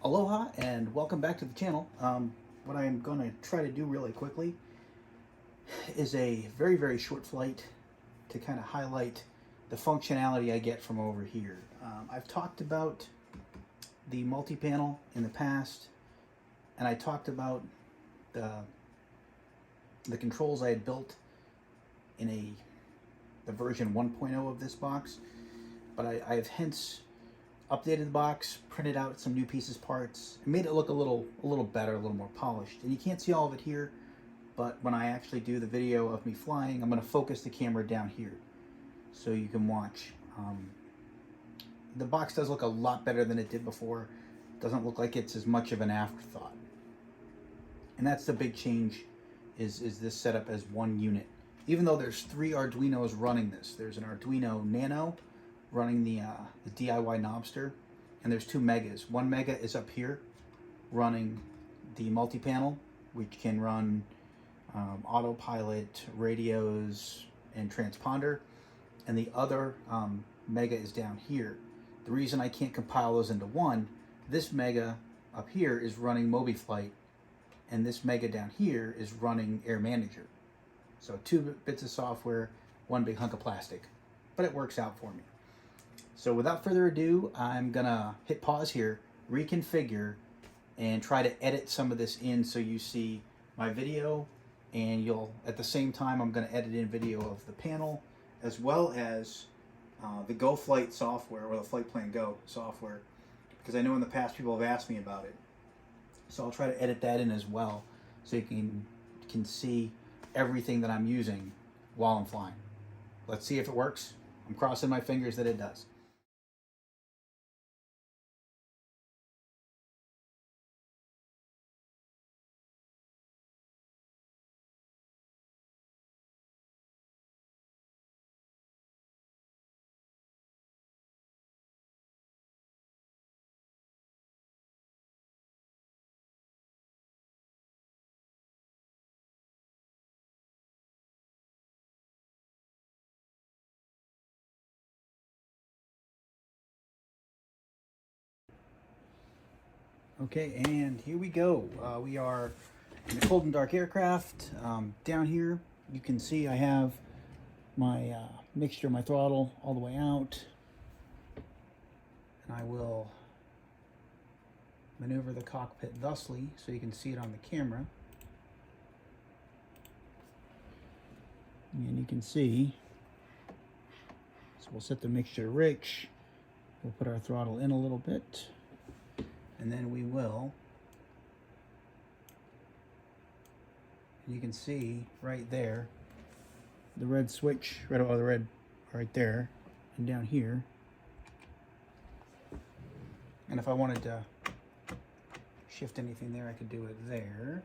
Aloha and welcome back to the channel. What I'm going to try to do really quickly is a very short flight to kind of highlight the functionality I get from over here. I've talked about the multi-panel in the past, and I talked about the controls I had built in the version 1.0 of this box, but I have hence updated the box, printed out some new pieces, parts, and made it look a little better, a little more polished. And you can't see all of it here, but when I actually do the video of me flying, I'm going to focus the camera down here so you can watch. The box does look a lot better than it did before. It doesn't look like it's as much of an afterthought. And that's the big change, is this setup as one unit. Even though there's 3 Arduinos running this. There's an Arduino Nano running the DIY Knobster, and there's 2 Megas. 1 Mega is up here running the multi-panel, which can run autopilot, radios, and transponder, and the other Mega is down here. The reason I can't compile those into one, this Mega up here is running MobiFlight, and this Mega down here is running Air Manager. So 2 bits of software, 1 big hunk of plastic, but it works out for me. So without further ado, I'm gonna hit pause here, reconfigure, and try to edit some of this in so you see my video, and at the same time, I'm gonna edit in video of the panel, as well as the GoFlight software, or the Flight Plan Go software, because I know in the past people have asked me about it. So I'll try to edit that in as well, so you can see everything that I'm using while I'm flying. Let's see if it works. I'm crossing my fingers that it does. Okay, and here we go. We are in a cold and dark aircraft. Down here, you can see I have my mixture, my throttle all the way out. And I will maneuver the cockpit thusly so you can see it on the camera. And you can see, so we'll set the mixture rich. We'll put our throttle in a little bit. And then we will, you can see right there, the red switch, the red right there, and down here. And if I wanted to shift anything there, I could do it there.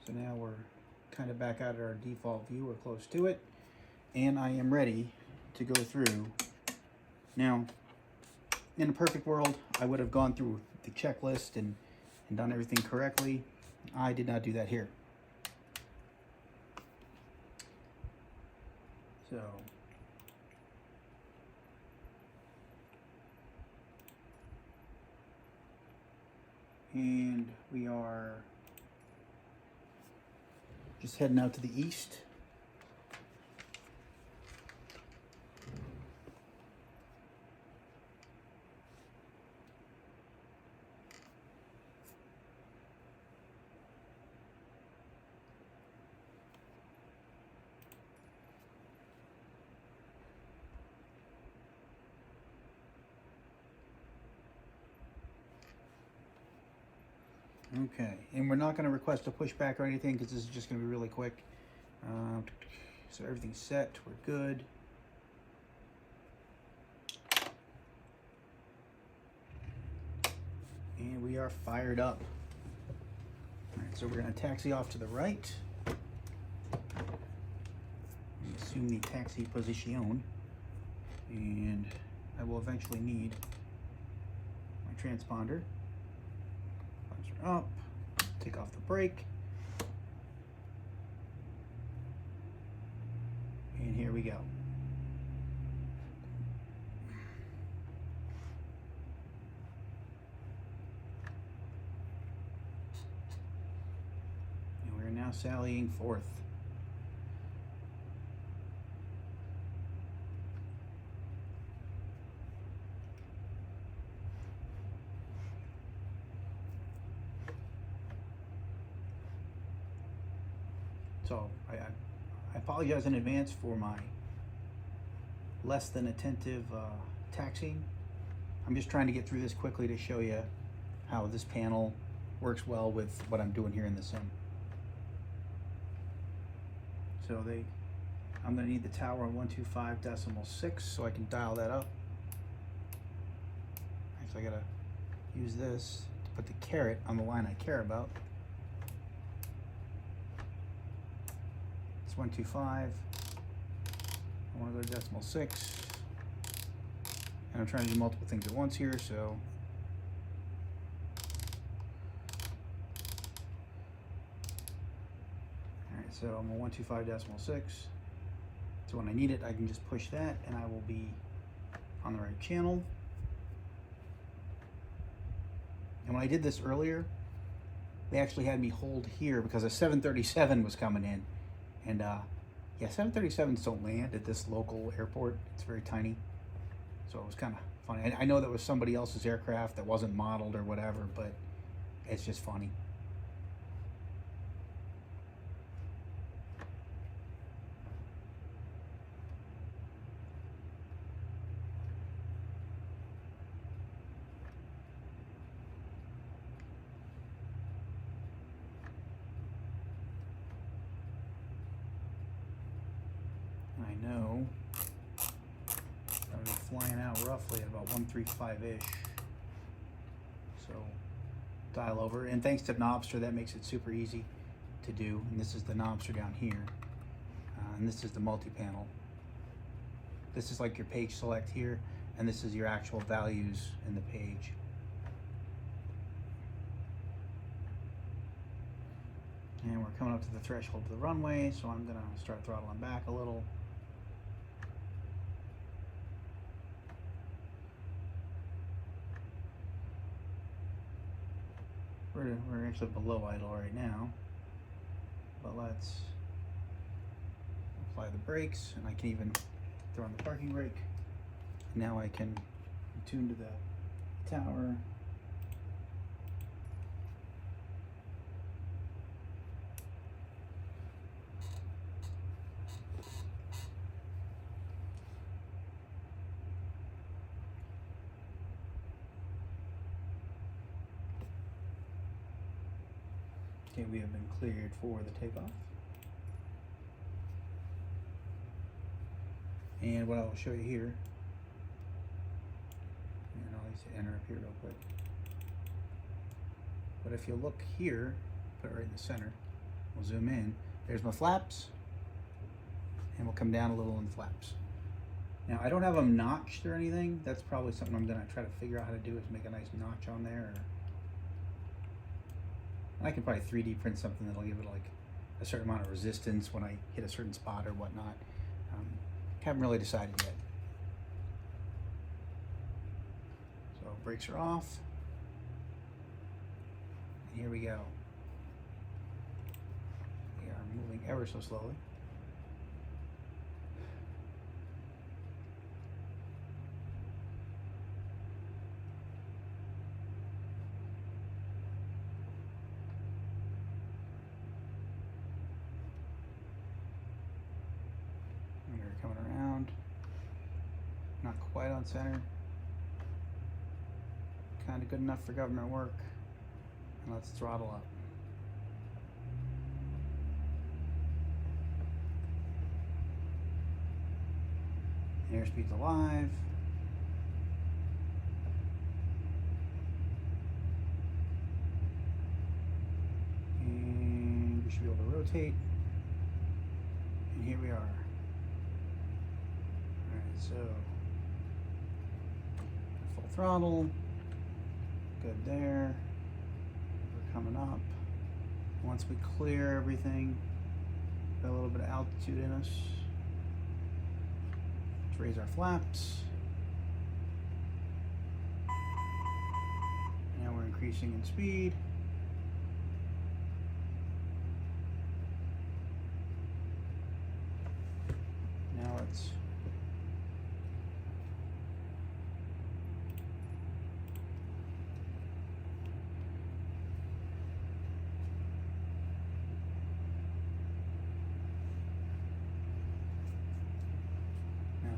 So now we're kind of back out of our default view, we're close to it. And I am ready to go through. Now, in a perfect world, I would have gone through the checklist and done everything correctly. I did not do that here. So, and we are just heading out to the east. Okay, and we're not going to request a pushback or anything because this is just going to be really quick. So everything's set, we're good. And we are fired up. All right, so we're going to taxi off to the right. Assume the taxi position. And I will eventually need my transponder. Up, take off the brake, and here we go. now sallying forth. So I apologize in advance for my less than attentive taxiing. I'm just trying to get through this quickly to show you how this panel works well with what I'm doing here in the sim. So I'm going to need the tower on 125.6 so I can dial that up. Actually, I got to use this to put the caret on the line I care about. It's 125. I want to go to decimal 6. And I'm trying to do multiple things at once here, so alright, so I'm on 125.6. So when I need it, I can just push that and I will be on the right channel. And when I did this earlier, they actually had me hold here because a 737 was coming in. And yeah, 737s don't land at this local airport. It's very tiny. So it was kind of funny. I know that was somebody else's aircraft that wasn't modeled or whatever, but it's just funny. I know I'm flying out roughly at about 135-ish. So dial over. And thanks to Knobster, that makes it super easy to do. And this is the Knobster down here. And this is the multi-panel. This is like your page select here. And this is your actual values in the page. And we're coming up to the threshold of the runway, so I'm gonna start throttling back a little. We're actually below idle right now, but let's apply the brakes, and I can even throw on the parking brake. Now I can tune to the tower. Okay, we have been cleared for the takeoff. And what I'll show you here, and I'll just enter up here real quick. But if you look here, put it right in the center, we'll zoom in, there's my flaps, and we'll come down a little in the flaps. Now I don't have them notched or anything. That's probably something I'm gonna try to figure out how to do, is make a nice notch on there. And I can probably 3D print something that'll give it like a certain amount of resistance when I hit a certain spot or whatnot. Haven't really decided yet. So brakes are off. And here we go. We are moving ever so slowly. Coming around, not quite on center, kind of good enough for government work, and let's throttle up. Airspeed's alive. And we should be able to rotate, and here we are. So, full throttle, good there. We're coming up. Once we clear everything, got a little bit of altitude in us. Let's raise our flaps. Now we're increasing in speed.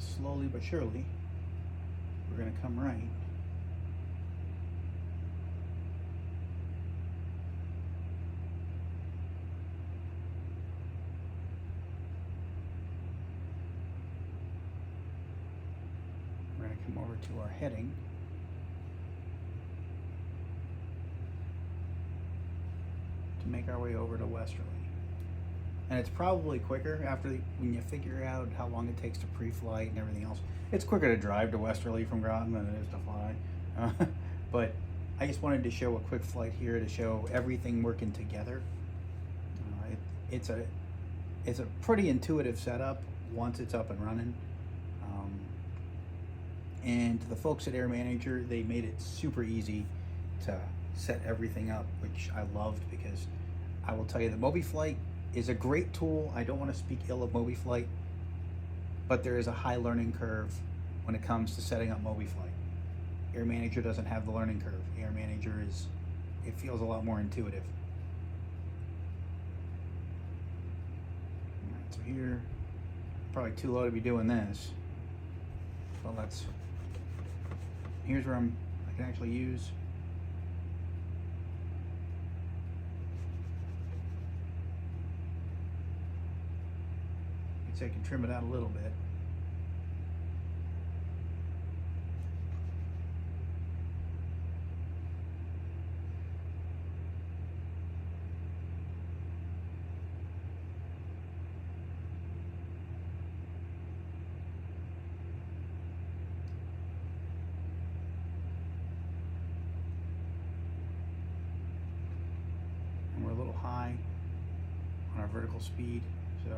slowly but surely, we're going to come right. We're going to come over to our heading. To make our way over to westerly. And it's probably quicker when you figure out how long it takes to pre-flight and everything else. It's quicker to drive to westerly from Groton than it is to fly. But I just wanted to show a quick flight here to show everything working together. It's a pretty intuitive setup once it's up and running. And the folks at Air Manager, they made it super easy to set everything up, which I loved, because I will tell you that MobiFlight is a great tool. I don't want to speak ill of MobiFlight, but there is a high learning curve when it comes to setting up MobiFlight. Air Manager doesn't have the learning curve. Air Manager it feels a lot more intuitive. All right, so here, probably too low to be doing this. Well, here's where I can actually use. I can trim it out a little bit. And we're a little high on our vertical speed, so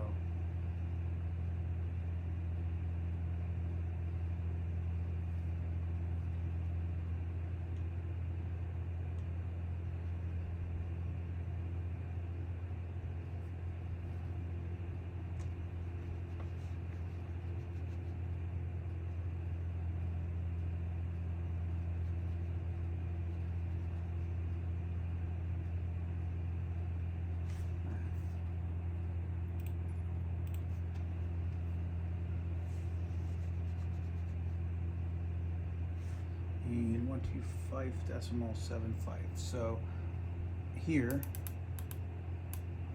and 125.75. So here,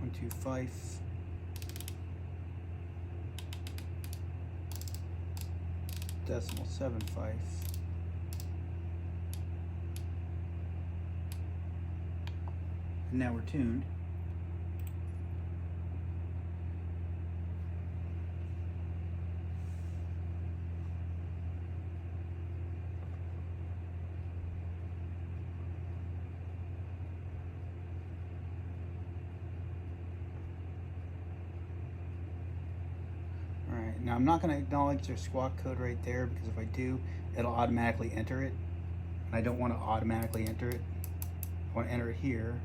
125.75. And now we're tuned. Now I'm not going to acknowledge their squawk code right there, because if I do, it'll automatically enter it. And I don't want to automatically enter it. I want to enter it here.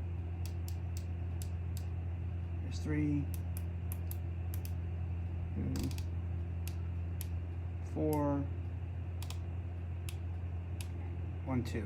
There's 3, 2, 4, 1, 2.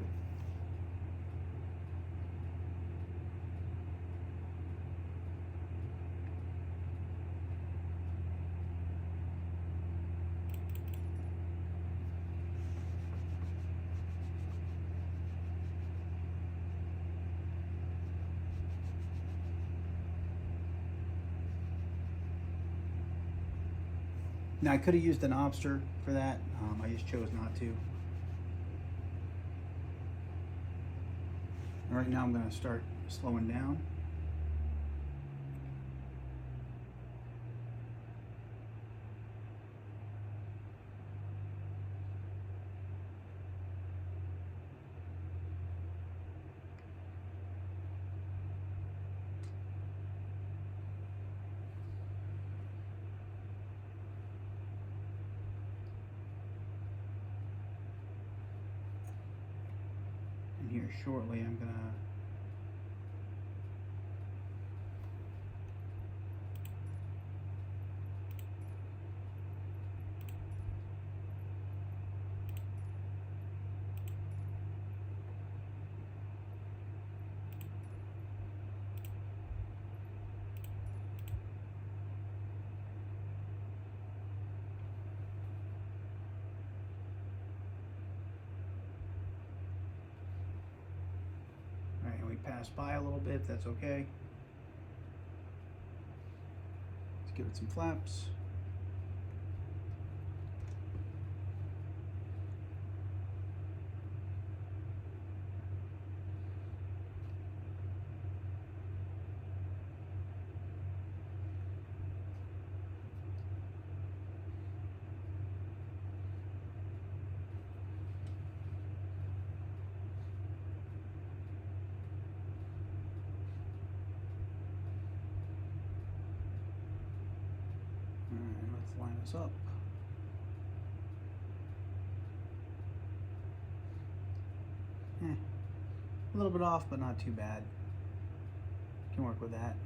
Now I could have used an obster for that. I just chose not to. And right now I'm going to start slowing down. Here shortly I'm gonna Alright, and we passed by a little bit, that's okay. Let's give it some flaps. Let's line this up. A little bit off, but not too bad. Can work with that.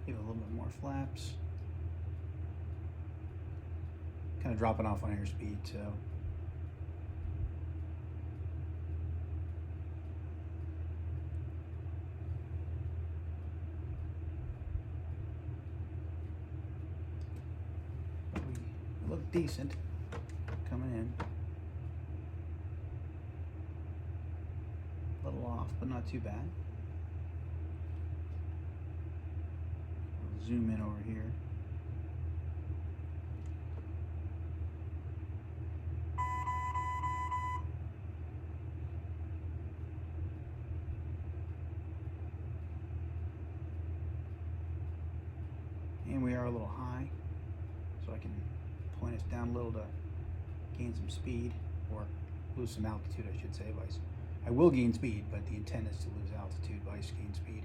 Give it a little bit more flaps. Kind of dropping off on airspeed, so. We look decent coming in. A little off, but not too bad. Zoom in over here. And we are a little high, so I can point us down a little to gain some speed, or lose some altitude, I should say. I will gain speed, but the intent is to lose altitude, vice gain speed.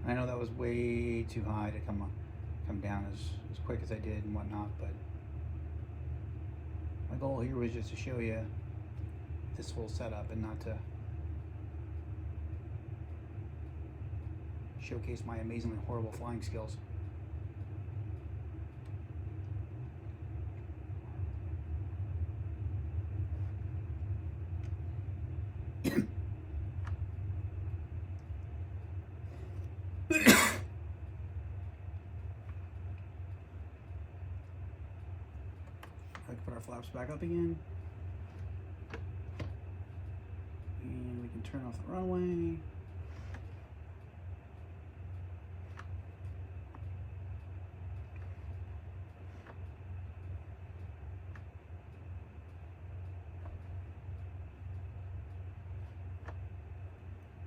I know that was way too high to come down as quick as I did and whatnot, but my goal here was just to show you this whole setup and not to showcase my amazingly horrible flying skills. I can put our flaps back up again. And we can turn off the runway.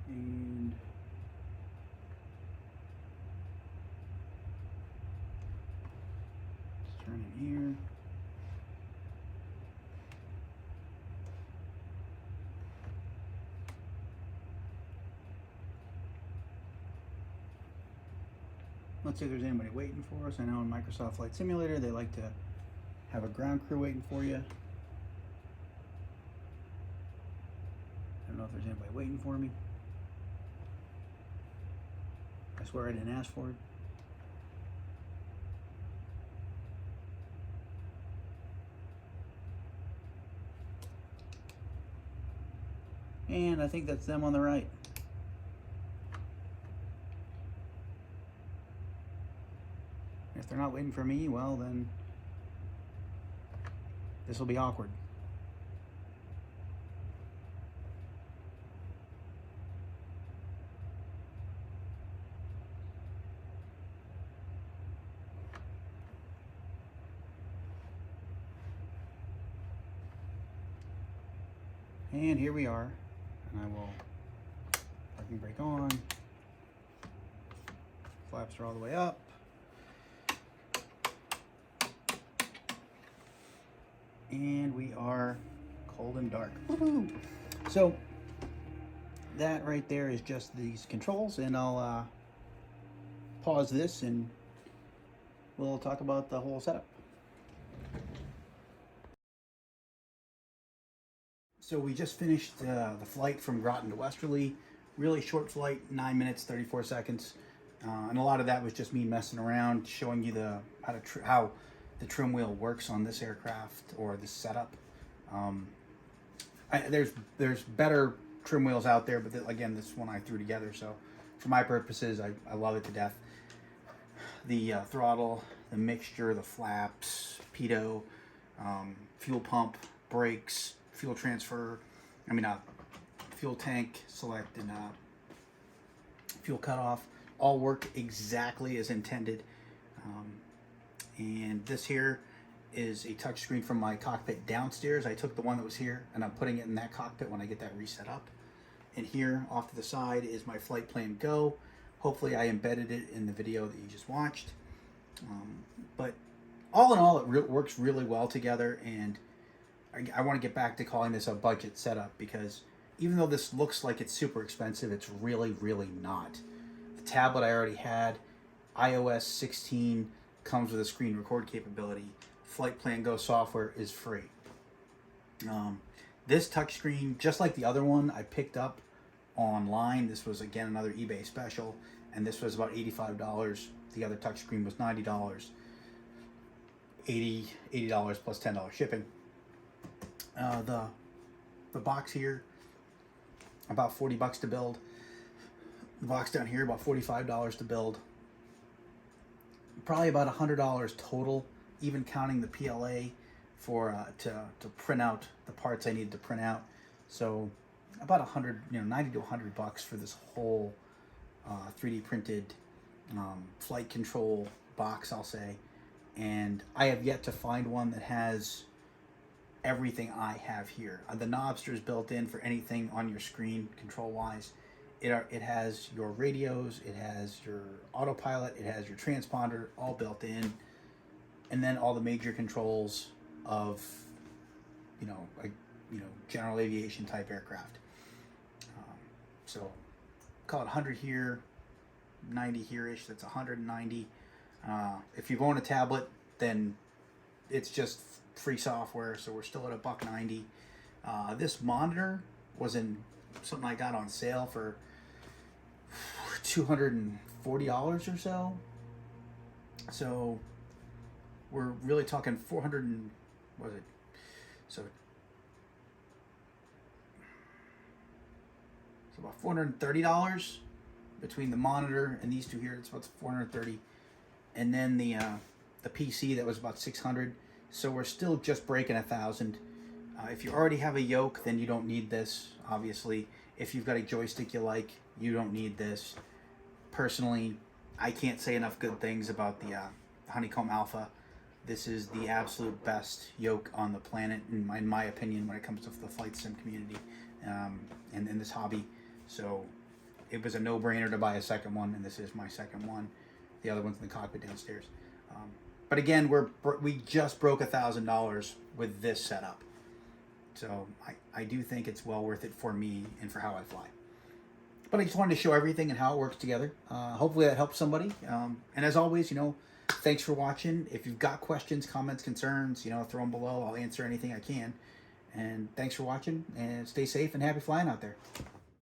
And let's turn in here. Let's see if there's anybody waiting for us. I know in Microsoft Flight Simulator they like to have a ground crew waiting for you. I don't know if there's anybody waiting for me. I swear I didn't ask for it. And I think that's them on the right. If they're not waiting for me, well then this will be awkward. And here we are. And I will parking brake on. Flaps are all the way up. And we are cold and dark. Woohoo! So that right there is just these controls, and I'll pause this and we'll talk about the whole setup. So we just finished the flight from Groton to Westerly. Really short flight, 9 minutes, 34 seconds. And a lot of that was just me messing around, showing you how the trim wheel works on this aircraft or this setup. There's better trim wheels out there, but again, this one I threw together. So for my purposes, I love it to death. The throttle, the mixture, the flaps, pitot, fuel pump, brakes, fuel transfer, fuel tank select, and fuel cutoff all work exactly as intended. And this here is a touchscreen from my cockpit downstairs. I took the one that was here and I'm putting it in that cockpit when I get that reset up. And here off to the side is my flight plan Go. Hopefully I embedded it in the video that you just watched. But all in all, it works really well together, and I want to get back to calling this a budget setup, because even though this looks like it's super expensive, it's really, really not. The tablet I already had, iOS 16, comes with a screen record capability. Flight Plan Go software is free. This touchscreen, just like the other one, I picked up online. This was, again, another eBay special, and this was about $85. The other touchscreen was $90. $80 plus $10 shipping. The box here, about 40 bucks to build. The box down here, about $45 to build. Probably about $100 total, even counting the PLA for to print out the parts I needed to print out. So about 90 to 100 bucks for this whole 3D printed flight control box, I'll say. And I have yet to find one that has everything I have here. The Knobster is built in for anything on your screen control wise. It has your radios, it has your autopilot, it has your transponder all built in, and then all the major controls of general aviation type aircraft. So call it 100 here, 90 here-ish. That's 190. If you go on a tablet, then it's just free software, so we're still at $190. This monitor was in something I got on sale for $240 or so. So we're really talking 400 and what was it? So about $430 between the monitor and these two here. It's about $430, and then the PC that was about $600. So we're still just breaking $1,000. If you already have a yoke, then you don't need this. Obviously, if you've got a joystick you like, you don't need this. Personally, I can't say enough good things about the Honeycomb Alpha. This is the absolute best yoke on the planet, in my opinion, when it comes to the flight sim community and in this hobby. So it was a no-brainer to buy a second one, and this is my second one. The other one's in the cockpit downstairs. But again, we just broke $1,000 with this setup. So I do think it's well worth it for me and for how I fly. But I just wanted to show everything and how it works together. Hopefully that helps somebody. And as always, thanks for watching. If you've got questions, comments, concerns, throw them below. I'll answer anything I can. And thanks for watching, and stay safe and happy flying out there.